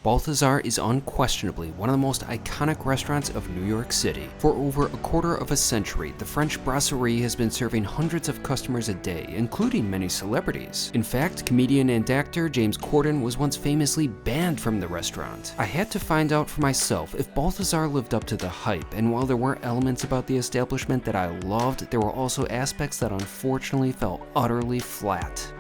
Balthazar is unquestionably one of the most iconic restaurants of New York City. For over a quarter of a century, the French Brasserie has been serving hundreds of customers a day, including many celebrities. In fact, comedian and actor James Corden was once famously banned from the restaurant. I had to find out for myself if Balthazar lived up to the hype, and while there were elements about the establishment that I loved, there were also aspects that unfortunately fell utterly flat.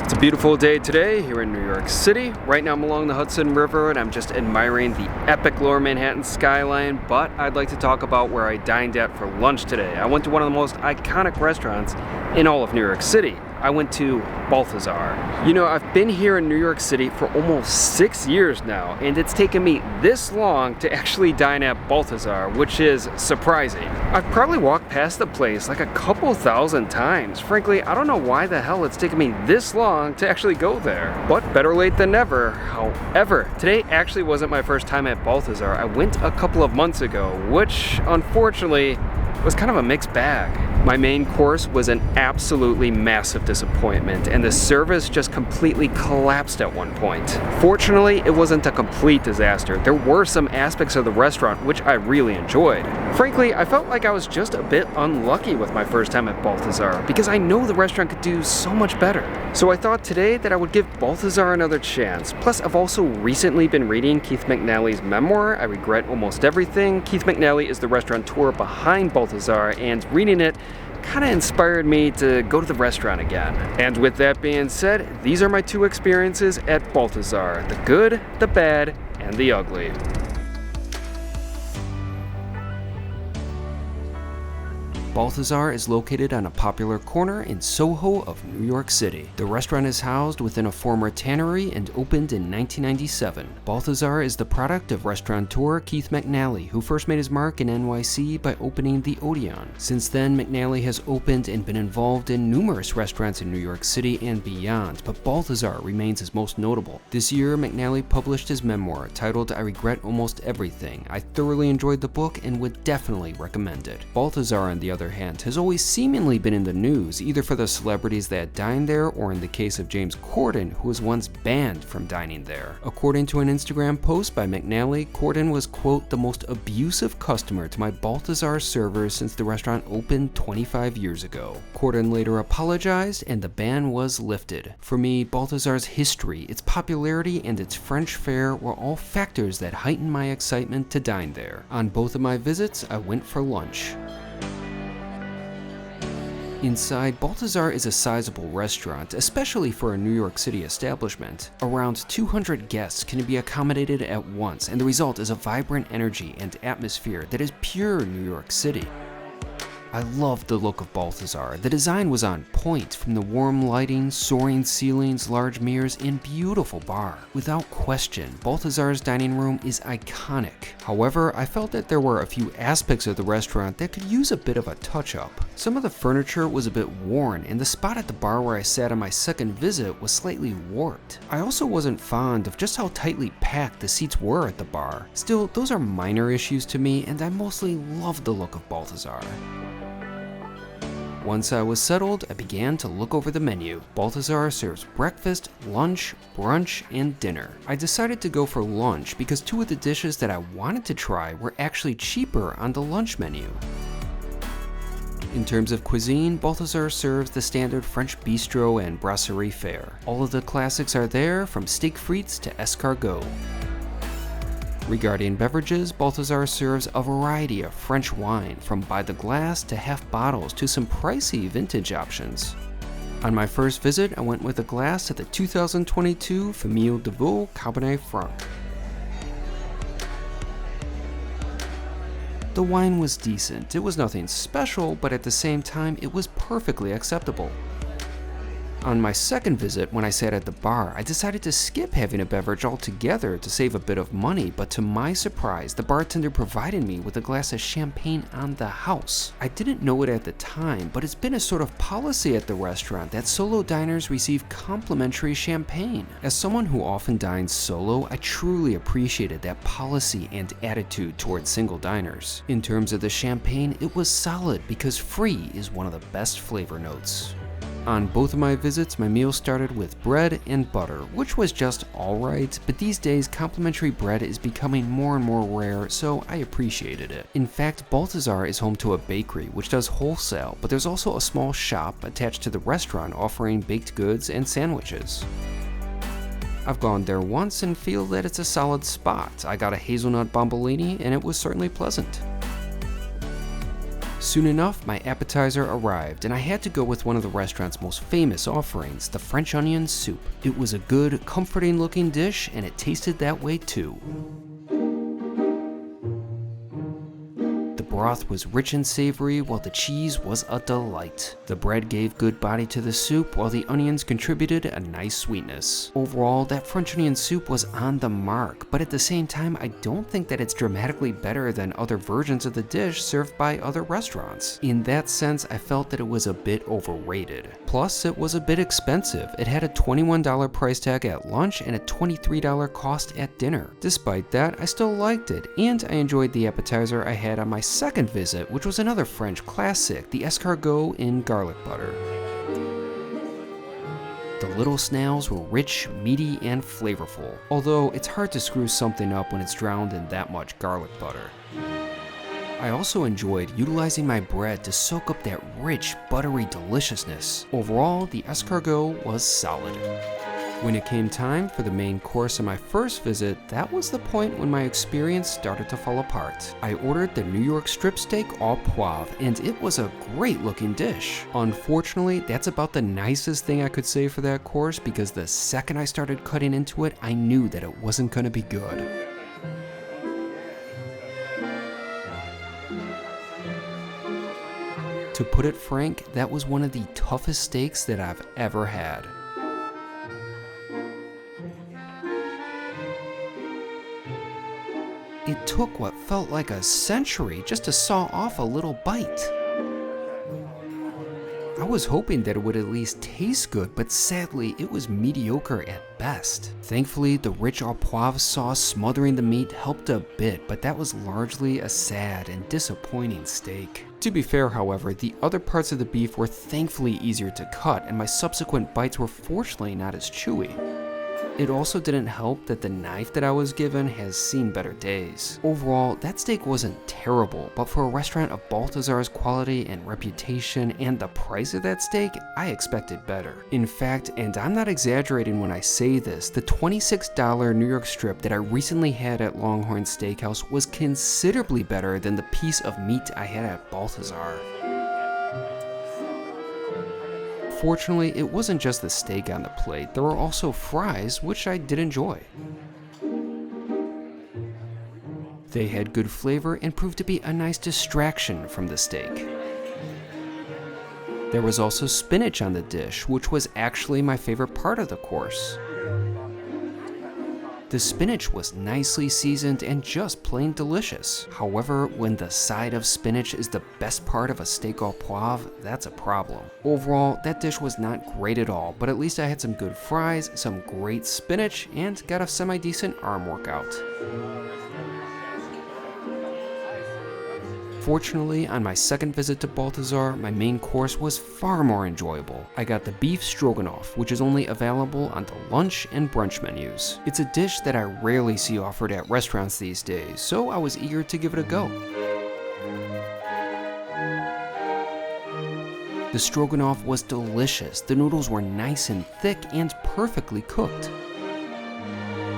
It's a beautiful day today here in New York City. Right now I'm along the Hudson River and I'm just admiring the epic Lower Manhattan skyline, but I'd like to talk about where I dined at for lunch today. I went to one of the most iconic restaurants in all of New York City. I went to Balthazar. You know, I've been here in New York City for almost 6 years now, and it's taken me this long to actually dine at Balthazar, which is surprising. I've probably walked past the place like a couple thousand times. Frankly, I don't know why the hell it's taken me this long to actually go there. But better late than never. However, today actually wasn't my first time at Balthazar. I went a couple of months ago, which unfortunately was kind of a mixed bag. My main course was an absolutely massive disappointment, and the service just completely collapsed at one point. Fortunately, it wasn't a complete disaster. There were some aspects of the restaurant which I really enjoyed. Frankly, I felt like I was just a bit unlucky with my first time at Balthazar, because I know the restaurant could do so much better. So I thought today that I would give Balthazar another chance. Plus, I've also recently been reading Keith McNally's memoir, I Regret Almost Everything. Keith McNally is the restaurateur behind Balthazar, and reading it kind of inspired me to go to the restaurant again. And with that being said, these are my two experiences at Balthazar: the good, the bad, and the ugly. Balthazar is located on a popular corner in SoHo of New York City. The restaurant is housed within a former tannery and opened in 1997. Balthazar is the product of restaurateur Keith McNally, who first made his mark in NYC by opening the Odeon. Since then, McNally has opened and been involved in numerous restaurants in New York City and beyond, but Balthazar remains his most notable. This year, McNally published his memoir titled I Regret Almost Everything. I thoroughly enjoyed the book and would definitely recommend it. Balthazar, on the other hand, has always seemingly been in the news, either for the celebrities that dine there or in the case of James Corden, who was once banned from dining there. According to an Instagram post by McNally, Corden was, quote, the most abusive customer to my Balthazar servers since the restaurant opened 25 years ago. Corden later apologized and the ban was lifted. For me, Balthazar's history, its popularity, and its French fare were all factors that heightened my excitement to dine there. On both of my visits, I went for lunch. Inside, Balthazar is a sizable restaurant, especially for a New York City establishment. Around 200 guests can be accommodated at once, and the result is a vibrant energy and atmosphere that is pure New York City. I loved the look of Balthazar. The design was on point, from the warm lighting, soaring ceilings, large mirrors, and beautiful bar. Without question, Balthazar's dining room is iconic. However, I felt that there were a few aspects of the restaurant that could use a bit of a touch-up. Some of the furniture was a bit worn, and the spot at the bar where I sat on my second visit was slightly warped. I also wasn't fond of just how tightly packed the seats were at the bar. Still, those are minor issues to me, and I mostly loved the look of Balthazar. Once I was settled, I began to look over the menu. Balthazar serves breakfast, lunch, brunch, and dinner. I decided to go for lunch because two of the dishes that I wanted to try were actually cheaper on the lunch menu. In terms of cuisine, Balthazar serves the standard French bistro and brasserie fare. All of the classics are there, from steak frites to escargot. Regarding beverages, Balthazar serves a variety of French wine, from by the glass to half bottles to some pricey vintage options. On my first visit, I went with a glass of the 2022 Famille de Vaux Cabernet Franc. The wine was decent. It was nothing special, but at the same time, it was perfectly acceptable. On my second visit, when I sat at the bar, I decided to skip having a beverage altogether to save a bit of money, but to my surprise, the bartender provided me with a glass of champagne on the house. I didn't know it at the time, but it's been a sort of policy at the restaurant that solo diners receive complimentary champagne. As someone who often dines solo, I truly appreciated that policy and attitude towards single diners. In terms of the champagne, it was solid because free is one of the best flavor notes. On both of my visits, my meal started with bread and butter, which was just alright, but these days complimentary bread is becoming more and more rare, so I appreciated it. In fact, Balthazar is home to a bakery, which does wholesale, but there's also a small shop attached to the restaurant offering baked goods and sandwiches. I've gone there once and feel that it's a solid spot. I got a hazelnut bombolini and it was certainly pleasant. Soon enough, my appetizer arrived, and I had to go with one of the restaurant's most famous offerings, the French onion soup. It was a good, comforting looking dish, and it tasted that way too. The broth was rich and savory, while the cheese was a delight. The bread gave good body to the soup, while the onions contributed a nice sweetness. Overall, that French onion soup was on the mark, but at the same time, I don't think that it's dramatically better than other versions of the dish served by other restaurants. In that sense, I felt that it was a bit overrated. Plus, it was a bit expensive. It had a $21 price tag at lunch and a $23 cost at dinner. Despite that, I still liked it, and I enjoyed the appetizer I had on my second visit, which was another French classic, the escargot in garlic butter. The little snails were rich, meaty, and flavorful, although it's hard to screw something up when it's drowned in that much garlic butter. I also enjoyed utilizing my bread to soak up that rich, buttery deliciousness. Overall, the escargot was solid. When it came time for the main course of my first visit, that was the point when my experience started to fall apart. I ordered the New York strip steak au poivre, and it was a great looking dish. Unfortunately, that's about the nicest thing I could say for that course, because the second I started cutting into it, I knew that it wasn't going to be good. To put it frank, that was one of the toughest steaks that I've ever had. It took what felt like a century just to saw off a little bite. I was hoping that it would at least taste good, but sadly, it was mediocre at best. Thankfully, the rich au poivre sauce smothering the meat helped a bit, but that was largely a sad and disappointing steak. To be fair, however, the other parts of the beef were thankfully easier to cut, and my subsequent bites were fortunately not as chewy. It also didn't help that the knife that I was given has seen better days. Overall, that steak wasn't terrible, but for a restaurant of Balthazar's quality and reputation and the price of that steak, I expected better. In fact, and I'm not exaggerating when I say this, the $26 New York strip that I recently had at Longhorn Steakhouse was considerably better than the piece of meat I had at Balthazar. Fortunately, it wasn't just the steak on the plate, there were also fries, which I did enjoy. They had good flavor and proved to be a nice distraction from the steak. There was also spinach on the dish, which was actually my favorite part of the course. The spinach was nicely seasoned and just plain delicious. However, when the side of spinach is the best part of a steak au poivre, that's a problem. Overall, that dish was not great at all, but at least I had some good fries, some great spinach, and got a semi-decent arm workout. Fortunately, on my second visit to Balthazar, my main course was far more enjoyable. I got the beef stroganoff, which is only available on the lunch and brunch menus. It's a dish that I rarely see offered at restaurants these days, so I was eager to give it a go. The stroganoff was delicious. The noodles were nice and thick and perfectly cooked.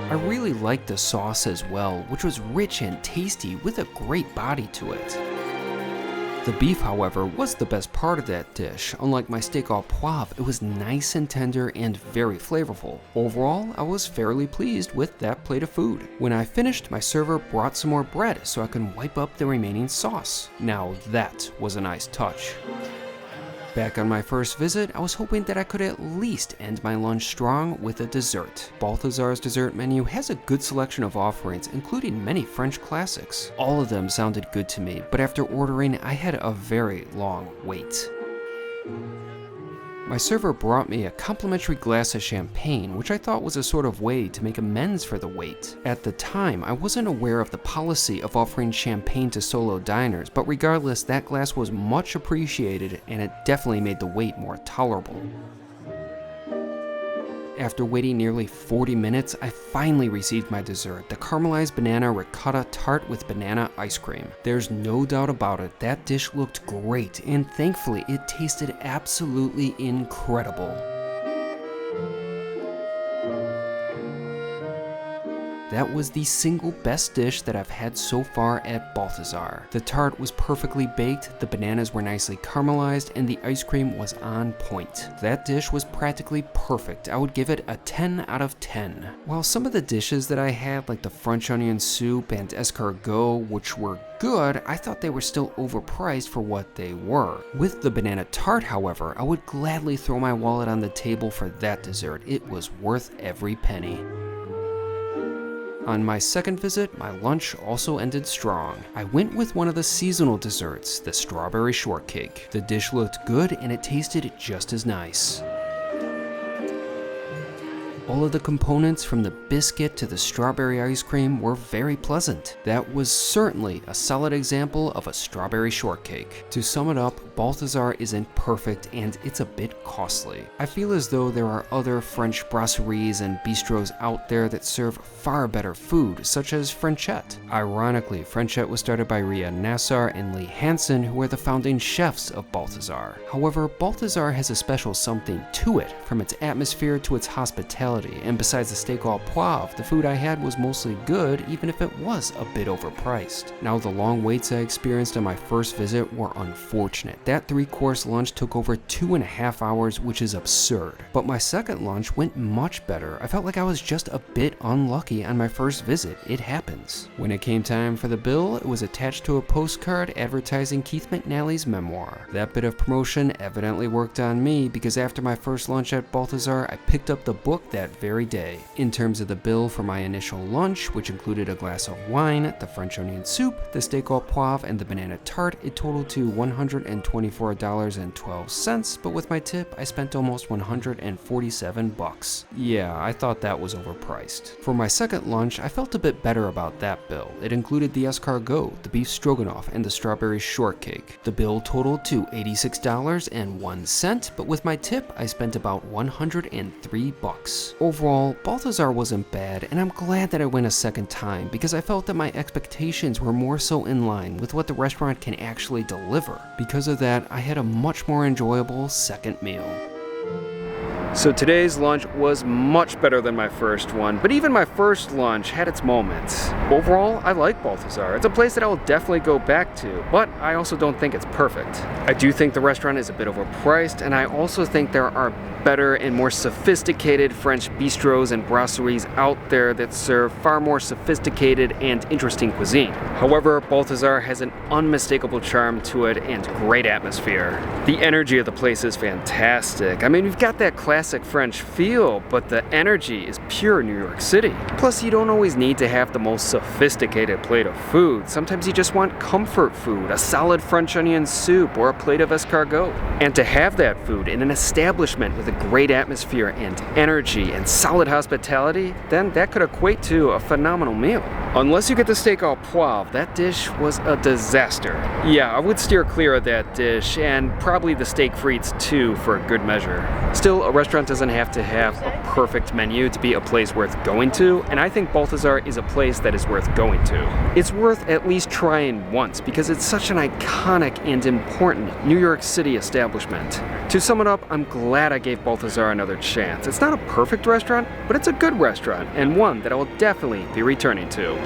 I really liked the sauce as well, which was rich and tasty with a great body to it. The beef, however, was the best part of that dish. Unlike my steak au poivre, it was nice and tender and very flavorful. Overall, I was fairly pleased with that plate of food. When I finished, my server brought some more bread so I could wipe up the remaining sauce. Now that was a nice touch. Back on my first visit, I was hoping that I could at least end my lunch strong with a dessert. Balthazar's dessert menu has a good selection of offerings, including many French classics. All of them sounded good to me, but after ordering, I had a very long wait. My server brought me a complimentary glass of champagne, which I thought was a sort of way to make amends for the wait. At the time, I wasn't aware of the policy of offering champagne to solo diners, but regardless, that glass was much appreciated and it definitely made the wait more tolerable. After waiting nearly 40 minutes, I finally received my dessert, the caramelized banana ricotta tart with banana ice cream. There's no doubt about it, that dish looked great, and thankfully it tasted absolutely incredible. That was the single best dish that I've had so far at Balthazar. The tart was perfectly baked, the bananas were nicely caramelized, and the ice cream was on point. That dish was practically perfect. I would give it a 10 out of 10. While some of the dishes that I had, like the French onion soup and escargot, which were good, I thought they were still overpriced for what they were. With the banana tart, however, I would gladly throw my wallet on the table for that dessert. It was worth every penny. On my second visit, my lunch also ended strong. I went with one of the seasonal desserts, the strawberry shortcake. The dish looked good and it tasted just as nice. All of the components from the biscuit to the strawberry ice cream were very pleasant. That was certainly a solid example of a strawberry shortcake. To sum it up, Balthazar isn't perfect and it's a bit costly. I feel as though there are other French brasseries and bistros out there that serve far better food, such as Frenchette. Ironically, Frenchette was started by Ria Nassar and Lee Hansen, who are the founding chefs of Balthazar. However, Balthazar has a special something to it, from its atmosphere to its hospitality. And besides the steak au poivre, the food I had was mostly good, even if it was a bit overpriced. Now, the long waits I experienced on my first visit were unfortunate. That 3-course lunch took over 2.5 hours, which is absurd. But my second lunch went much better. I felt like I was just a bit unlucky on my first visit. It happens. When it came time for the bill, it was attached to a postcard advertising Keith McNally's memoir. That bit of promotion evidently worked on me, because after my first lunch at Balthazar, I picked up the book that very day. In terms of the bill for my initial lunch, which included a glass of wine, the French onion soup, the steak au poivre, and the banana tart, it totaled to $124.12, but with my tip, I spent almost $147. Yeah, I thought that was overpriced. For my second lunch, I felt a bit better about that bill. It included the escargot, the beef stroganoff, and the strawberry shortcake. The bill totaled to $86.01, but with my tip, I spent about $103. Overall, Balthazar wasn't bad, and I'm glad that I went a second time because I felt that my expectations were more so in line with what the restaurant can actually deliver. Because of that, I had a much more enjoyable second meal. So today's lunch was much better than my first one, but even my first lunch had its moments. Overall, I like Balthazar. It's a place that I will definitely go back to, but I also don't think it's perfect. I do think the restaurant is a bit overpriced, and I also think there are better and more sophisticated French bistros and brasseries out there that serve far more sophisticated and interesting cuisine. However, Balthazar has an unmistakable charm to it and great atmosphere. The energy of the place is fantastic. I mean, we've got that classic French feel, but the energy is pure New York City. Plus, you don't always need to have the most sophisticated plate of food. Sometimes you just want comfort food, a solid French onion soup, or a plate of escargot. And to have that food in an establishment with a great atmosphere and energy and solid hospitality, then that could equate to a phenomenal meal. Unless you get the steak au poivre, that dish was a disaster. Yeah, I would steer clear of that dish, and probably the steak frites too, for a good measure. Still, a restaurant doesn't have to have a perfect menu to be a place worth going to, and I think Balthazar is a place that is worth going to. It's worth at least trying once because it's such an iconic and important New York City establishment. To sum it up, I'm glad I gave Balthazar another chance. It's not a perfect restaurant, but it's a good restaurant, and one that I will definitely be returning to.